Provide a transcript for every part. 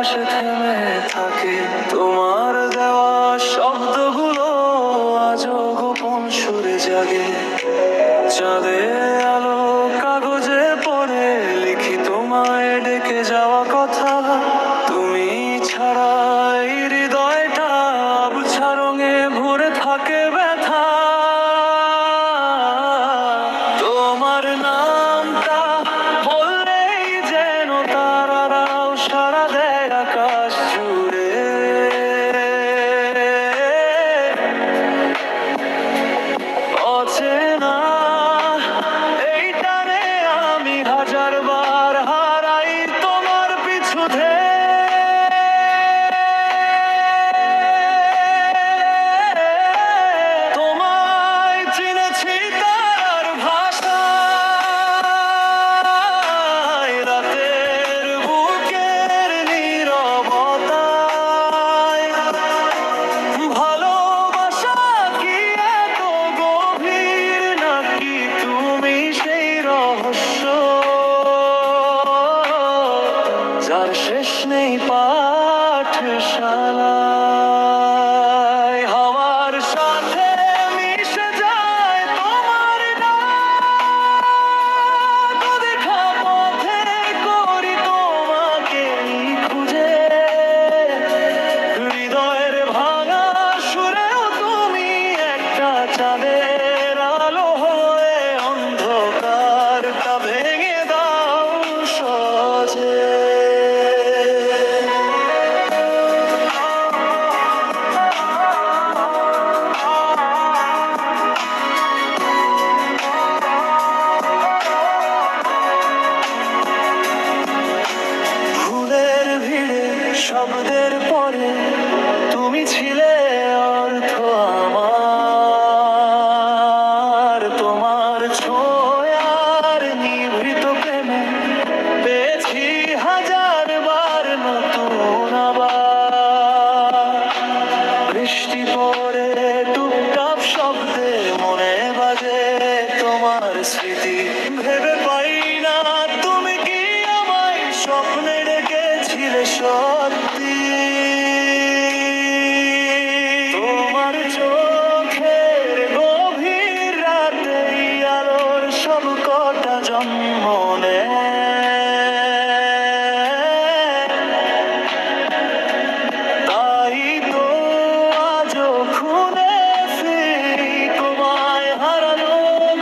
পাশে থেমে থাকে। তোমার দেওয়া শব্দগুলো আজও গোপন সুরে জাগে। চাঁদের আলো কাগজে পড়ে লিখি তোমায় ডেকে যাওয়া কথা। তুমি ছাড়া এই হৃদয়টা আবছা রঙে ভরে থাকে ব্যথা। তোমার নামটা বললেই যেন তারারাও সাড়া দেয় আকাশ জুড়ে। অচেনা এই টানে আমি হাজার বার হারাই তোমার পিছু ধরে। তোমায় চিনেছি তার ভাষায়, রাতের বুকের নীরবতায়। ভালোবাসা কি এত গভীর, নাকি তুমি সেই রহস্য যার শেষ নেই পাঠশালায়। হাওয়ার সাথে মিশে যায় তোমার ডাক, দেখা পথে করি তোমাকে খুঁজে। হৃদয়ের ভাঙা সুরেও তুমি একটা চাঁদের আলো হয়ে অন্ধকারটা ভেঙে দাও সহজে। ফুলের ভিড়ে শব্দের পরে তুমি ছিলে অর্থ আমার। তোমার ছোঁয়ার নিভৃত প্রেমে পেয়েছি হাজার বার নতুন আবার। বৃষ্টি পড়ে টুপটাপ শব্দে মনে বাজে তোমার স্মৃতি। ভেবে পাই না তুমি কি আমায় স্বপ্নে ডেকেছিলে সত্যি। তোমার চোখের গভীর রাতে আলোর সব কটা জন্ম তাই তো আজও খুনে ফিরি তোমায় হারানো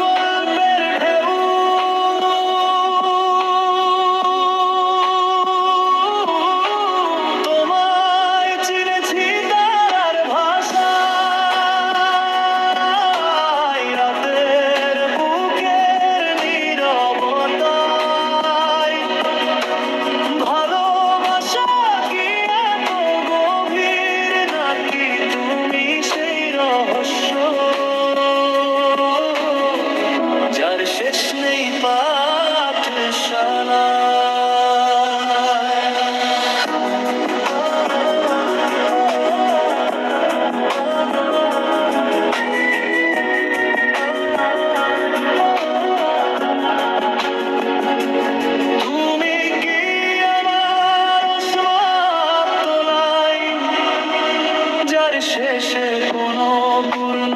গল্পের ঢেউ। তোমায় চিনেছি তার ভাষায়, রাতের বুকের নীরবতায়। ভালোবাসা কি এত গভীর, নাকি তুমি সেই রহস্য যার শেষ নেই পাঠশালায়। তুমি কি আমার সমাপ্ত লাইন, যার শেষে কোনো পূর্ণ